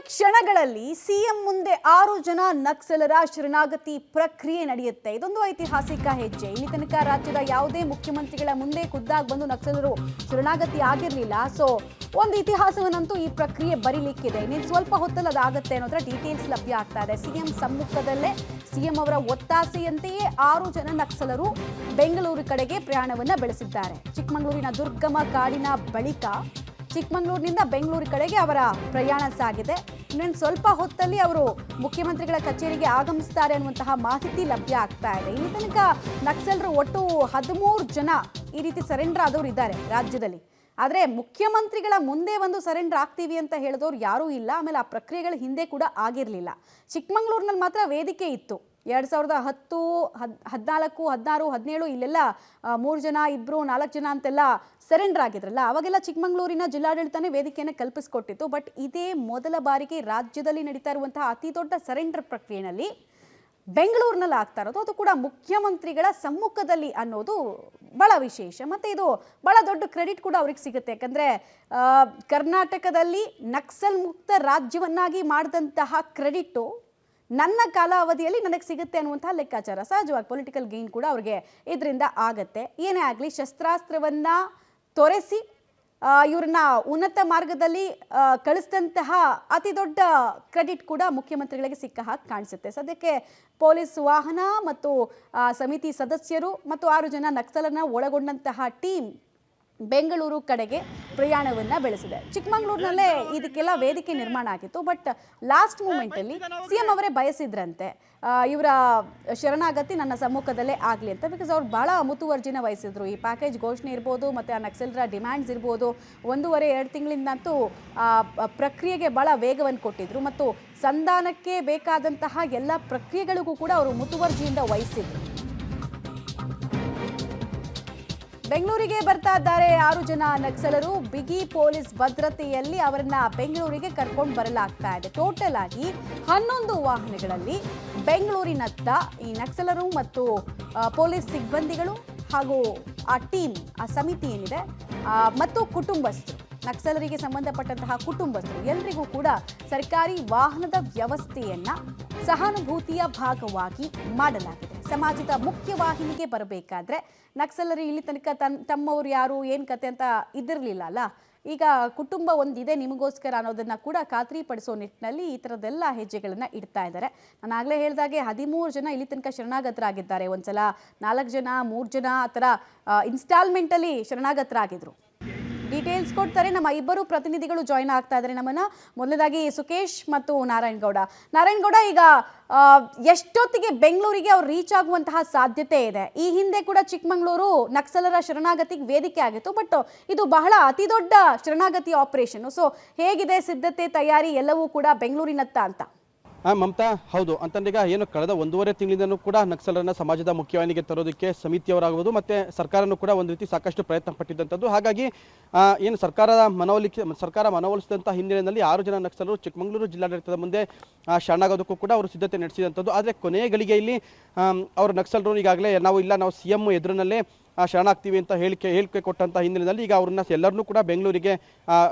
ಕ್ಷಣಗಳಲ್ಲಿ ಸಿಎಂ ಮುಂದೆ 6 ಜನ ನಕ್ಸಲರ ಶರಣಾಗತಿ ಪ್ರಕ್ರಿಯೆ ನಡೆಯುತ್ತೆ. ಇದೊಂದು ಐತಿಹಾಸಿಕ ಹೆಜ್ಜೆ. ಇಲ್ಲಿ ತನಕ ರಾಜ್ಯದ ಯಾವುದೇ ಮುಖ್ಯಮಂತ್ರಿಗಳ ಮುಂದೆ ಖುದ್ದಾಗಿ ಬಂದು ನಕ್ಸಲರು ಶರಣಾಗತಿ ಆಗಿರಲಿಲ್ಲ. ಸೊ ಒಂದು ಇತಿಹಾಸವನ್ನಂತೂ ಈ ಪ್ರಕ್ರಿಯೆ ಬರೀಲಿಕ್ಕಿದೆ. ಇನ್ನೇನು ಸ್ವಲ್ಪ ಹೊತ್ತಲ್ಲಿ ಅದಾಗುತ್ತೆ ಅನ್ನೋದ್ರ ಡೀಟೇಲ್ಸ್ ಲಭ್ಯ ಆಗ್ತಾ ಇದೆ. ಸಿಎಂ ಸಮ್ಮುಖದಲ್ಲೇ ಸಿಎಂ ಅವರ ಒತ್ತಾಸೆಯಂತೆಯೇ 6 ಜನ ನಕ್ಸಲರು ಬೆಂಗಳೂರು ಕಡೆಗೆ ಪ್ರಯಾಣವನ್ನ ಬೆಳೆಸಿದ್ದಾರೆ. ಚಿಕ್ಕಮಗಳೂರಿನ ದುರ್ಗಮ ಕಾಡಿನ ಬಳಿಕ ಚಿಕ್ಕಮಗಳೂರಿನಿಂದ ಬೆಂಗಳೂರು ಕಡೆಗೆ ಅವರ ಪ್ರಯಾಣ ಸಾಗಿದೆ. ಇನ್ನೊಂದು ಸ್ವಲ್ಪ ಹೊತ್ತಲ್ಲಿ ಅವರು ಮುಖ್ಯಮಂತ್ರಿಗಳ ಕಚೇರಿಗೆ ಆಗಮಿಸ್ತಾರೆ ಅನ್ನುವಂತಹ ಮಾಹಿತಿ ಲಭ್ಯ ಆಗ್ತಾ ಇದೆ. ಇಲ್ಲಿ ತನಕ ನಕ್ಸಲರು ಒಟ್ಟು 13 ಜನ ಈ ರೀತಿ ಸರೆಂಡರ್ ಆದವರು ಇದ್ದಾರೆ ರಾಜ್ಯದಲ್ಲಿ. ಆದರೆ ಮುಖ್ಯಮಂತ್ರಿಗಳ ಮುಂದೆ ಒಂದು ಸರೆಂಡರ್ ಆಗ್ತೀವಿ ಅಂತ ಹೇಳಿದವರು ಯಾರೂ ಇಲ್ಲ. ಆಮೇಲೆ ಆ ಪ್ರಕ್ರಿಯೆಗಳ ಹಿಂದೆ ಕೂಡ ಆಗಿರಲಿಲ್ಲ. ಚಿಕ್ಕಮಗಳೂರಿನಲ್ಲಿ ಮಾತ್ರ ವೇದಿಕೆ ಇತ್ತು. 2010, 14, 16, 17 ಇಲ್ಲೆಲ್ಲ 3 ಜನ, 2, 4 ಜನ ಅಂತೆಲ್ಲ ಸರೆಂಡರ್ ಆಗಿದ್ರಲ್ಲ. ಅವಾಗೆಲ್ಲ ಚಿಕ್ಕಮಗಳೂರಿನ ಜಿಲ್ಲಾಡಳಿತನೇ ವೇದಿಕೆಯನ್ನು ಕಲ್ಪಿಸಿಕೊಟ್ಟಿತ್ತು. ಬಟ್ ಇದೇ ಮೊದಲ ಬಾರಿಗೆ ರಾಜ್ಯದಲ್ಲಿ ನಡೀತಾ ಇರುವಂತಹ ಅತಿ ದೊಡ್ಡ ಸರೆಂಡರ್ ಪ್ರಕ್ರಿಯೆಯಲ್ಲಿ ಬೆಂಗಳೂರಿನಲ್ಲಿ ಆಗ್ತಾ ಇರೋದು, ಅದು ಕೂಡ ಮುಖ್ಯಮಂತ್ರಿಗಳ ಸಮ್ಮುಖದಲ್ಲಿ ಅನ್ನೋದು ಬಹಳ ವಿಶೇಷ. ಮತ್ತು ಇದು ಬಹಳ ದೊಡ್ಡ ಕ್ರೆಡಿಟ್ ಕೂಡ ಅವ್ರಿಗೆ ಸಿಗುತ್ತೆ. ಯಾಕಂದರೆ ಕರ್ನಾಟಕದಲ್ಲಿ ನಕ್ಸಲ್ ಮುಕ್ತ ರಾಜ್ಯವನ್ನಾಗಿ ಮಾಡಿದಂತಹ ಕ್ರೆಡಿಟ್ಟು ನನ್ನ ಕಾಲಾವಧಿಯಲ್ಲಿ ನನಗೆ ಸಿಗುತ್ತೆ ಅನ್ನುವಂತಹ ಲೆಕ್ಕಾಚಾರ. ಸಹಜವಾಗಿ ಪೊಲಿಟಿಕಲ್ ಗೇನ್ ಕೂಡ ಅವ್ರಿಗೆ ಇದರಿಂದ ಆಗತ್ತೆ. ಏನೇ ಆಗಲಿ, ಶಸ್ತ್ರಾಸ್ತ್ರವನ್ನು ತೊರೆಸಿ ಇವ್ರನ್ನ ಉನ್ನತ ಮಾರ್ಗದಲ್ಲಿ ಕಳಿಸಿದಂತಹ ಅತಿ ದೊಡ್ಡ ಕ್ರೆಡಿಟ್ ಕೂಡ ಮುಖ್ಯಮಂತ್ರಿಗಳಿಗೆ ಸಿಕ್ಕ ಹಾಗೆ ಕಾಣಿಸುತ್ತೆ. ಸದ್ಯಕ್ಕೆ ಪೊಲೀಸ್ ವಾಹನ ಮತ್ತು ಸಮಿತಿ ಸದಸ್ಯರು ಮತ್ತು 6 ಜನ ನಕ್ಸಲರನ್ನ ಒಳಗೊಂಡಂತಹ ಟೀಮ್ ಬೆಂಗಳೂರು ಕಡೆಗೆ ಪ್ರಯಾಣವನ್ನು ಬೆಳೆಸಿದೆ. ಚಿಕ್ಕಮಗಳೂರಿನಲ್ಲೇ ಇದಕ್ಕೆಲ್ಲ ವೇದಿಕೆ ನಿರ್ಮಾಣ ಆಗಿತ್ತು. ಬಟ್ ಲಾಸ್ಟ್ ಮೂಮೆಂಟಲ್ಲಿ ಸಿಎಂ ಅವರೇ ಬಯಸಿದ್ರಂತೆ ಇವರ ಶರಣಾಗತಿ ನನ್ನ ಸಮ್ಮುಖದಲ್ಲೇ ಆಗಲಿ ಅಂತ. ಬಿಕಾಸ್ ಅವ್ರು ಭಾಳ ಮುತುವರ್ಜಿನ ವಹಿಸಿದ್ರು. ಈ ಪ್ಯಾಕೇಜ್ ಘೋಷಣೆ ಇರ್ಬೋದು ಮತ್ತು ಆ ನಕ್ಸಲರ ಡಿಮ್ಯಾಂಡ್ಸ್ ಇರ್ಬೋದು, 1.5-2 ತಿಂಗಳಿಂದಂತೂ ಪ್ರಕ್ರಿಯೆಗೆ ಭಾಳ ವೇಗವನ್ನು ಕೊಟ್ಟಿದ್ರು. ಮತ್ತು ಸಂಧಾನಕ್ಕೆ ಬೇಕಾದಂತಹ ಎಲ್ಲ ಪ್ರಕ್ರಿಯೆಗಳಿಗೂ ಕೂಡ ಅವರು ಮುತುವರ್ಜಿಯಿಂದ ವಹಿಸಿದ್ರು. ಬೆಂಗಳೂರಿಗೆ ಬರ್ತಾ ಇದ್ದಾರೆ 6 ಜನ ನಕ್ಸಲರು. ಬಿಗಿ ಪೊಲೀಸ್ ಭದ್ರತೆಯಲ್ಲಿ ಅವರನ್ನ ಬೆಂಗಳೂರಿಗೆ ಕರ್ಕೊಂಡು ಬರಲಾಗ್ತಾ ಇದೆ. ಟೋಟಲ್ ಆಗಿ 11 ವಾಹನಗಳಲ್ಲಿ ಬೆಂಗಳೂರಿನತ್ತ ಈ ನಕ್ಸಲರು ಮತ್ತು ಪೊಲೀಸ್ ಸಿಬ್ಬಂದಿಗಳು ಹಾಗೂ ಆ ಟೀಮ್, ಆ ಸಮಿತಿ ಏನಿದೆ ಮತ್ತು ಕುಟುಂಬಸ್ಥರು, ನಕ್ಸಲರಿಗೆ ಸಂಬಂಧಪಟ್ಟಂತಹ ಕುಟುಂಬಸ್ಥರು ಎಲ್ಲರಿಗೂ ಕೂಡ ಸರ್ಕಾರಿ ವಾಹನದ ವ್ಯವಸ್ಥೆಯನ್ನ ಸಹಾನುಭೂತಿಯ ಭಾಗವಾಗಿ ಮಾಡಲಾಗಿದೆ. ಸಮಾಜದ ಮುಖ್ಯವಾಹಿನಿಗೆ ಬರಬೇಕಾದ್ರೆ ನಕ್ಸಲರು ಇಲ್ಲಿ ತನಕ ತಮ್ಮವರು ಯಾರು, ಏನು ಕತೆ ಅಂತ ಇದಿರಲಿಲ್ಲ ಅಲ್ಲ. ಈಗ ಕುಟುಂಬ ಒಂದಿದೆ ನಿಮಗೋಸ್ಕರ ಅನ್ನೋದನ್ನ ಕೂಡ ಖಾತ್ರಿಪಡಿಸೋ ನಿಟ್ಟಿನಲ್ಲಿ ಈ ಥರದ್ದೆಲ್ಲ ಹೆಜ್ಜೆಗಳನ್ನು ಇಡ್ತಾ ಇದ್ದಾರೆ. ನಾನು ಆಗಲೇ ಹೇಳಿದಾಗೆ 13 ಜನ ಇಲ್ಲಿ ತನಕ ಶರಣಾಗತರಾಗಿದ್ದಾರೆ. ಒಂದ್ಸಲ 4 ಜನ, 3 ಜನ ಆ ಥರ ಇನ್ಸ್ಟಾಲ್ಮೆಂಟಲ್ಲಿ ಶರಣಾಗತರಾಗಿದ್ರು. ಡೀಟೇಲ್ಸ್ ಕೊಡ್ತಾರೆ ನಮ್ಮ ಇಬ್ಬರು ಪ್ರತಿನಿಧಿಗಳು ಜಾಯ್ನ್ ಆಗ್ತಾ ಇದ್ದಾರೆ ನಮ್ಮನ್ನ. ಮೊದಲದಾಗಿ ಸುಕೇಶ್ ಮತ್ತು ನಾರಾಯಣಗೌಡ. ಈಗ ಎಷ್ಟೊತ್ತಿಗೆ ಬೆಂಗಳೂರಿಗೆ ಅವ್ರು ರೀಚ್ ಆಗುವಂತಹ ಸಾಧ್ಯತೆ ಇದೆ? ಈ ಹಿಂದೆ ಕೂಡ ಚಿಕ್ಕಮಗಳೂರು ನಕ್ಸಲರ ಶರಣಾಗತಿಗೆ ವೇದಿಕೆ ಆಗಿತ್ತು. ಬಟ್ ಇದು ಬಹಳ ಅತಿ ದೊಡ್ಡ ಶರಣಾಗತಿ ಆಪರೇಷನ್. ಸೊ ಹೇಗಿದೆ ಸಿದ್ಧತೆ, ತಯಾರಿ ಎಲ್ಲವೂ ಕೂಡ ಬೆಂಗಳೂರಿನತ್ತ ಅಂತ? ಮಮತಾ, ಹೌದು. ಅಂತಂದೀಗ ಏನು ಕಳೆದ 1.5 ತಿಂಗಳಿಂದನೂ ಕೂಡ ನಕ್ಸಲರನ್ನ ಸಮಾಜದ ಮುಖ್ಯವಾಹಿನಿಗೆ ತರೋದಕ್ಕೆ ಸಮಿತಿಯವರಾಗುವುದು ಮತ್ತು ಸರ್ಕಾರನೂ ಕೂಡ ಒಂದು ರೀತಿ ಸಾಕಷ್ಟು ಪ್ರಯತ್ನ ಪಟ್ಟಿದ್ದಂಥದ್ದು. ಹಾಗಾಗಿ ಏನು ಸರ್ಕಾರ ಮನವೊಲಿಸಿದಂಥ ಹಿನ್ನೆಲೆಯಲ್ಲಿ 6 ಜನ ನಕ್ಸಲರು ಚಿಕ್ಕಮಗಳೂರು ಜಿಲ್ಲಾಡಳಿತದ ಮುಂದೆ ಶರಣಾಗೋದಕ್ಕೂ ಕೂಡ ಅವರು ಸಿದ್ಧತೆ ನಡೆಸಿದಂಥದ್ದು. ಆದರೆ ಕೊನೆಯ ಗಳಿಗೆಯಲ್ಲಿ ಅವರು ನಕ್ಸಲರು ಈಗಾಗಲೇ ನಾವು ಸಿಎಂ ಎದುರಿನಲ್ಲೇ ಶರಣಾಗ್ತೀವಿ ಅಂತ ಹೇಳಿಕೆ ಕೊಟ್ಟಂಥ ಹಿನ್ನೆಲೆಯಲ್ಲಿ ಈಗ ಅವ್ರನ್ನ ಎಲ್ಲರನ್ನೂ ಕೂಡ ಬೆಂಗಳೂರಿಗೆ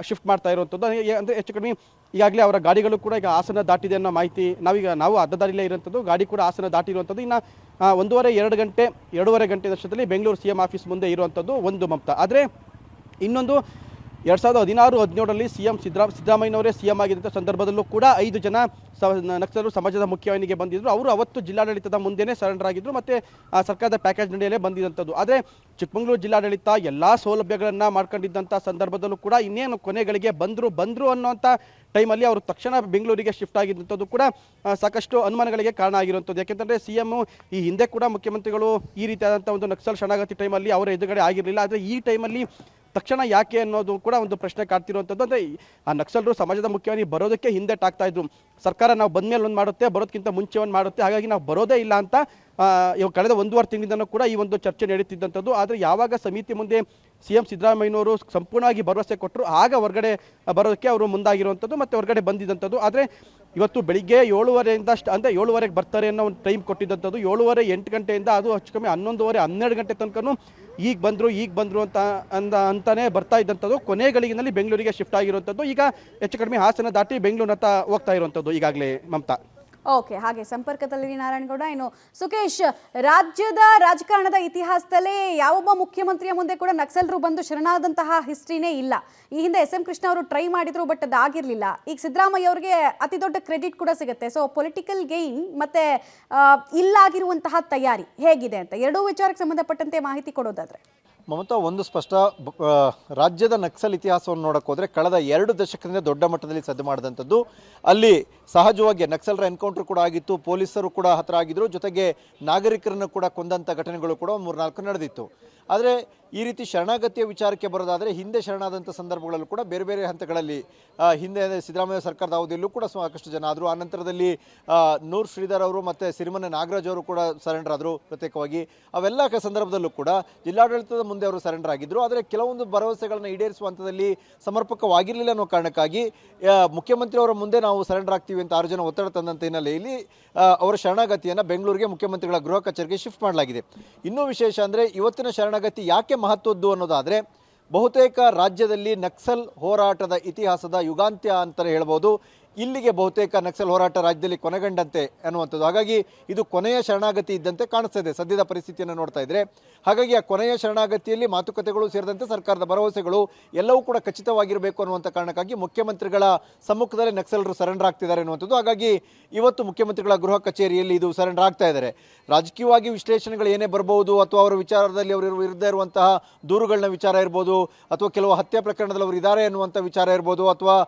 ಶಿಫ್ಟ್ ಮಾಡ್ತಾ ಇರುವಂಥದ್ದು. ಅಂದರೆ ಹೆಚ್ಚು ಕಡಿಮೆ ಈಗಾಗಲೇ ಅವರ ಗಾಡಿಗಳು ಕೂಡ ಈಗ ಹಾಸನ ದಾಟಿದೆ ಅನ್ನೋ ಮಾಹಿತಿ ನಾವು ಅರ್ಧ ದಾರಿಲೇ ಇರುವಂಥದ್ದು. ಗಾಡಿ ಕೂಡ ಹಾಸನ ದಾಟಿರುವಂಥದ್ದು. ಇನ್ನು 2.5 ಗಂಟೆ ಅಷ್ಟರಲ್ಲಿ ಬೆಂಗಳೂರು ಸಿಎಂ ಆಫೀಸ್ ಮುಂದೆ ಇರುವಂಥದ್ದು ಒಂದು ಮಮತಾ. ಆದರೆ ಇನ್ನೊಂದು 2016-17ರಲ್ಲಿ ಸಿಎಂ ಸಿದ್ದರಾಮಯ್ಯನವರೇ ಸಿಎಂ ಆಗಿದ್ದಂಥ ಸಂದರ್ಭದಲ್ಲೂ ಕೂಡ 5 ಜನ ನಕ್ಸಲರು ಸಮಾಜದ ಮುಖ್ಯವಾಹಿನಿಗೆ ಬಂದಿದ್ದರು. ಅವರು ಅವತ್ತು ಜಿಲ್ಲಾಡಳಿತದ ಮುಂದೆನೇ ಸರೆಂಡರ್ ಆಗಿದ್ದರು ಮತ್ತು ಸರ್ಕಾರದ ಪ್ಯಾಕೇಜ್ ನಡೆಯಲೇ ಬಂದಿದ್ದಂಥದ್ದು. ಆದರೆ ಚಿಕ್ಕಮಗಳೂರು ಜಿಲ್ಲಾಡಳಿತ ಎಲ್ಲ ಸೌಲಭ್ಯಗಳನ್ನು ಮಾಡ್ಕೊಂಡಿದ್ದಂಥ ಸಂದರ್ಭದಲ್ಲೂ ಕೂಡ ಇನ್ನೇನು ಕೊನೆಗಳಿಗೆ ಬಂದರು ಅನ್ನೋಂಥ ಟೈಮಲ್ಲಿ ಅವರು ತಕ್ಷಣ ಬೆಂಗಳೂರಿಗೆ ಶಿಫ್ಟ್ ಆಗಿದ್ದಂಥದ್ದು ಕೂಡ ಸಾಕಷ್ಟು ಅನುಮಾನಗಳಿಗೆ ಕಾರಣ ಆಗಿರುವಂಥದ್ದು. ಯಾಕೆಂತಂದರೆ ಸಿಎಂ ಈ ಹಿಂದೆ ಕೂಡ ಮುಖ್ಯಮಂತ್ರಿಗಳು ಈ ರೀತಿಯಾದಂಥ ಒಂದು ನಕ್ಸಲ್ ಶರಣಾಗತಿ ಟೈಮಲ್ಲಿ ಅವರ ಎದುರುಗಡೆ ಆಗಿರಲಿಲ್ಲ. ಆದರೆ ಈ ಟೈಮಲ್ಲಿ ತಕ್ಷಣ ಯಾಕೆ ಅನ್ನೋದು ಕೂಡ ಒಂದು ಪ್ರಶ್ನೆ ಕಾಡ್ತಿರುವಂಥದ್ದು. ಅಂದರೆ ಆ ನಕ್ಸಲರು ಸಮಾಜದ ಮುಖ್ಯವಾಗಿ ಬರೋದಕ್ಕೆ ಹಿಂದೆ ಟಾಗ್ತಾ ಇದ್ರು. ಸರ್ಕಾರ ನಾವು ಬಂದಮೇಲೆ ಒಂದು ಮಾಡುತ್ತೆ, ಬರೋದಕ್ಕಿಂತ ಮುಂಚೆ ಒಂದು ಮಾಡುತ್ತೆ, ಹಾಗಾಗಿ ನಾವು ಬರೋದೇ ಇಲ್ಲ ಅಂತ ಇವಾಗ ಕಳೆದ 1.5 ತಿಂಗಳಿಂದನೂ ಕೂಡ ಈ ಒಂದು ಚರ್ಚೆ ನಡೀತಿದ್ದಂಥದ್ದು. ಆದರೆ ಯಾವಾಗ ಸಮಿತಿ ಮುಂದೆ CM ಸಿದ್ದರಾಮಯ್ಯನವರು ಸಂಪೂರ್ಣವಾಗಿ ಭರವಸೆ ಕೊಟ್ಟರು, ಆಗ ಹೊರಗಡೆ ಬರೋದಕ್ಕೆ ಅವರು ಮುಂದಾಗಿರುವಂಥದ್ದು ಮತ್ತು ಹೊರಗಡೆ ಬಂದಿದ್ದಂಥದ್ದು. ಆದರೆ ಇವತ್ತು ಬೆಳಿಗ್ಗೆ 7:30ಯಿಂದ ಅಂದರೆ 7:30ಗೆ ಬರ್ತಾರೆ ಅನ್ನೋ ಒಂದು ಟೈಮ್ ಕೊಟ್ಟಿದ್ದಂಥದ್ದು. 7:30 8 ಗಂಟೆಯಿಂದ ಅದು ಹೆಚ್ಚು ಕಮ್ಮಿ 11:30 12 ಗಂಟೆ ತನಕನೂ ಈಗ ಬಂದರು ಅಂತ ಅಂತಾನೆ ಬರ್ತಾ ಇದ್ದಂಥದ್ದು. ಕೊನೆ ಗಳಿಗೆನಲ್ಲಿ ಬೆಂಗಳೂರಿಗೆ ಶಿಫ್ಟ್ ಆಗಿರುವಂಥದ್ದು. ಈಗ ಹೆಚ್ಚು ಕಡಿಮೆ ಹಾಸನ ದಾಟಿ ಬೆಂಗಳೂರಿನತ್ತ ಹೋಗ್ತಾ ಇರುವಂಥದ್ದು ಈಗಾಗಲೇ ಮಮತಾ. ಓಕೆ, ಹಾಗೆ ಸಂಪರ್ಕದಲ್ಲಿ ನಾರಾಯಣಗೌಡ. ಇನ್ನು ಸುಕೇಶ್, ರಾಜ್ಯದ ರಾಜಕಾರಣದ ಇತಿಹಾಸದಲ್ಲೇ ಯಾವೊಬ್ಬ ಮುಖ್ಯಮಂತ್ರಿಯ ಮುಂದೆ ಕೂಡ ನಕ್ಸಲರು ಬಂದು ಶರಣಾದಂತಹ ಹಿಸ್ಟ್ರಿನೇ ಇಲ್ಲ. ಈ ಹಿಂದೆ SM ಕೃಷ್ಣ ಅವರು ಟ್ರೈ ಮಾಡಿದ್ರು, ಬಟ್ ಅದಾಗಿರ್ಲಿಲ್ಲ. ಈಗ ಸಿದ್ದರಾಮಯ್ಯ ಅವರಿಗೆ ಅತಿ ದೊಡ್ಡ ಕ್ರೆಡಿಟ್ ಕೂಡ ಸಿಗುತ್ತೆ. ಸೊ ಪೊಲಿಟಿಕಲ್ ಗೈನ್ ಮತ್ತೆ ಇಲ್ಲಾಗಿರುವಂತಹ ತಯಾರಿ ಹೇಗಿದೆ ಅಂತ ಎರಡೂ ವಿಚಾರಕ್ಕೆ ಸಂಬಂಧಪಟ್ಟಂತೆ ಮಾಹಿತಿ ಕೊಡೋದಾದ್ರೆ. ಮಮತಾ, ಒಂದು ಸ್ಪಷ್ಟ, ರಾಜ್ಯದ ನಕ್ಸಲ್ ಇತಿಹಾಸವನ್ನು ನೋಡಕ್ಕೆ ಹೋದರೆ ಕಳೆದ 2 ದಶಕದಿಂದ ದೊಡ್ಡ ಮಟ್ಟದಲ್ಲಿ ಸದ್ದು ಮಾಡಿದಂಥದ್ದು. ಅಲ್ಲಿ ಸಹಜವಾಗಿ ನಕ್ಸಲರ ಎನ್ಕೌಂಟರ್ ಕೂಡ ಆಗಿತ್ತು, ಪೊಲೀಸರು ಕೂಡ ಹತ್ರ ಆಗಿದ್ರು, ಜೊತೆಗೆ ನಾಗರಿಕರನ್ನು ಕೂಡ ಕೊಂದಂಥ ಘಟನೆಗಳು ಕೂಡ 3-4 ನಡೆದಿತ್ತು. ಆದರೆ ಈ ರೀತಿ ಶರಣಾಗತಿಯ ವಿಚಾರಕ್ಕೆ ಬರೋದಾದರೆ ಹಿಂದೆ ಶರಣಾದಂಥ ಸಂದರ್ಭಗಳಲ್ಲೂ ಕೂಡ ಬೇರೆ ಬೇರೆ ಹಂತಗಳಲ್ಲಿ ಹಿಂದೆ ಸಿದ್ದರಾಮಯ್ಯ ಸರ್ಕಾರದ ಅವಧಿಯಲ್ಲೂ ಕೂಡ ಸಾಕಷ್ಟು ಜನ ಆದರು. ಆ ನಂತರದಲ್ಲಿ ನೂರ್ ಶ್ರೀಧರ್ ಅವರು ಮತ್ತು ಸಿರಿಮನೆ ನಾಗರಾಜ್ ಅವರು ಕೂಡ ಸರೆಂಡರ್ ಆದರು ಪ್ರತ್ಯೇಕವಾಗಿ. ಅವೆಲ್ಲ ಸಂದರ್ಭದಲ್ಲೂ ಕೂಡ ಜಿಲ್ಲಾಡಳಿತದ ಮುಂದೆ ಅವರು ಸರೆಂಡರ್ ಆಗಿದ್ದರು. ಆದರೆ ಕೆಲವೊಂದು ಭರವಸೆಗಳನ್ನು ಈಡೇರಿಸುವ ಹಂತದಲ್ಲಿ ಸಮರ್ಪಕವಾಗಿರಲಿಲ್ಲ ಅನ್ನೋ ಕಾರಣಕ್ಕಾಗಿ ಮುಖ್ಯಮಂತ್ರಿ ಅವರ ಮುಂದೆ ನಾವು ಸರೆಂಡರ್ ಆಗ್ತೀವಿ ಅಂತ 6 ಜನ ಒತ್ತಡ ತಂದಂಥ ಹಿನ್ನೆಲೆಯಲ್ಲಿ ಅವರ ಶರಣಾಗತಿಯನ್ನು ಬೆಂಗಳೂರಿಗೆ ಮುಖ್ಯಮಂತ್ರಿಗಳ ಗೃಹ ಕಚೇರಿಗೆ ಶಿಫ್ಟ್ ಮಾಡಲಾಗಿದೆ. ಇನ್ನೂ ವಿಶೇಷ ಅಂದರೆ ಇವತ್ತಿನ ಶರಣಾಗತಿ ಯಾಕೆ ಮಹತ್ವದ್ದು ಅನ್ನೋದಾದರೆ, ಬಹುತೇಕ ರಾಜ್ಯದಲ್ಲಿ ನಕ್ಸಲ್ ಹೋರಾಟದ ಇತಿಹಾಸದ ಯುಗಾಂತ್ಯ ಅಂತಲೇ ಹೇಳ್ಬೋದು. ಇಲ್ಲಿಗೆ ಬಹುತೇಕ ನಕ್ಸಲ್ ಹೋರಾಟ ರಾಜ್ಯದಲ್ಲಿ ಕೊನೆಗೊಂಡಂತೆ ಅನ್ನುವಂಥದ್ದು. ಹಾಗಾಗಿ ಇದು ಕೊನೆಯ ಶರಣಾಗತಿ ಇದ್ದಂತೆ ಕಾಣಿಸ್ತಾ ಇದೆ ಸದ್ಯದ ಪರಿಸ್ಥಿತಿಯನ್ನು ನೋಡ್ತಾ ಇದ್ದರೆ. ಹಾಗಾಗಿ ಆ ಕೊನೆಯ ಶರಣಾಗತಿಯಲ್ಲಿ ಮಾತುಕತೆಗಳು ಸೇರಿದಂತೆ ಸರ್ಕಾರದ ಭರವಸೆಗಳು ಎಲ್ಲವೂ ಕೂಡ ಖಚಿತವಾಗಿರಬೇಕು ಅನ್ನುವಂಥ ಕಾರಣಕ್ಕಾಗಿ ಮುಖ್ಯಮಂತ್ರಿಗಳ ಸಮ್ಮುಖದಲ್ಲಿ ನಕ್ಸಲರು ಸರೆಂಡರ್ ಆಗ್ತಿದ್ದಾರೆ ಅನ್ನುವಂಥದ್ದು. ಹಾಗಾಗಿ ಇವತ್ತು ಮುಖ್ಯಮಂತ್ರಿಗಳ ಗೃಹ ಕಚೇರಿಯಲ್ಲಿ ಇದು ಸರೆಂಡರ್ ಆಗ್ತಾ ಇದ್ದಾರೆ. ರಾಜಕೀಯವಾಗಿ ವಿಶ್ಲೇಷಣೆಗಳು ಏನೇ ಬರಬಹುದು, ಅಥವಾ ಅವರ ವಿಚಾರದಲ್ಲಿ ಅವರು ವಿರುದ್ಧ ಇರುವಂತಹ ದೂರುಗಳನ್ನ ವಿಚಾರ ಇರ್ಬೋದು, ಅಥವಾ ಕೆಲವು ಹತ್ಯೆ ಪ್ರಕರಣದಲ್ಲಿ ಅವರು ಇದ್ದಾರೆ ಅನ್ನುವಂಥ ವಿಚಾರ ಇರ್ಬೋದು, ಅಥವಾ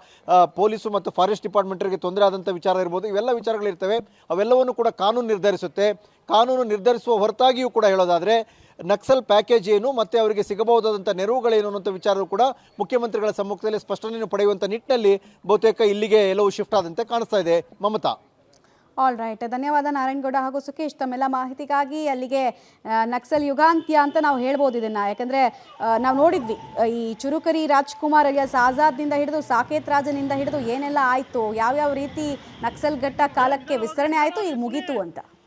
ಪೊಲೀಸು ಮತ್ತು ಫಾರೆಸ್ಟ್ ಡಿಪಾರ್ಟ್ಮೆಂಟ್ಗೆ ತೊಂದರೆ ಆದಂಥ ವಿಚಾರ ಇರ್ಬೋದು. ಇವೆಲ್ಲ ವಿಚಾರಗಳಿರ್ತವೆ. ಅವೆಲ್ಲವನ್ನು ಕೂಡ ಕಾನೂನು ನಿರ್ಧರಿಸುತ್ತೆ. ಕಾನೂನು ನಿರ್ಧರಿಸುವ ಹೊರತಾಗಿಯೂ ಕೂಡ ಹೇಳೋದಾದರೆ ನಕ್ಸಲ್ ಪ್ಯಾಕೇಜ್ ಏನು ಮತ್ತು ಅವರಿಗೆ ಸಿಗಬಹುದಾದಂಥ ನೆರವುಗಳೇನು ಅನ್ನೋಂಥ ವಿಚಾರವೂ ಕೂಡ ಮುಖ್ಯಮಂತ್ರಿಗಳ ಸಮ್ಮುಖದಲ್ಲಿ ಸ್ಪಷ್ಟನೆಯನ್ನು ಪಡೆಯುವಂಥ ನಿಟ್ಟಿನಲ್ಲಿ ಬಹುತೇಕ ಇಲ್ಲಿಗೆ ಎಲ್ಲವೂ ಶಿಫ್ಟ್ ಆದಂತೆ ಕಾಣಿಸ್ತಾ ಇದೆ ಮಮತಾ. ಆಲ್ ರೈಟ್, ಧನ್ಯವಾದ ನಾರಾಯಣಗೌಡ ಹಾಗೂ ಸುಕೇಶ್ ತಮ್ಮೆಲ್ಲ ಮಾಹಿತಿಗಾಗಿ. ಅಲ್ಲಿಗೆ ನಕ್ಸಲ್ ಯುಗಾಂತ್ಯ ಅಂತ ನಾವು ಹೇಳ್ಬೋದು ಇದನ್ನು. ಯಾಕಂದರೆ ನಾವು ನೋಡಿದ್ವಿ ಈ ಚುರುಕರಿ ರಾಜ್ಕುಮಾರ್ ಅಲಿಯಾಸ್ ಆಜಾದ್ನಿಂದ ಹಿಡಿದು ಸಾಕೇತ್ ರಾಜನಿಂದ ಹಿಡಿದು ಏನೆಲ್ಲ ಆಯಿತು, ಯಾವ್ಯಾವ ರೀತಿ ನಕ್ಸಲ್ ಘಟ್ಟ ಕಾಲಕ್ಕೆ ವಿಸ್ತರಣೆ ಆಯಿತು, ಈಗ ಮುಗೀತು ಅಂತ.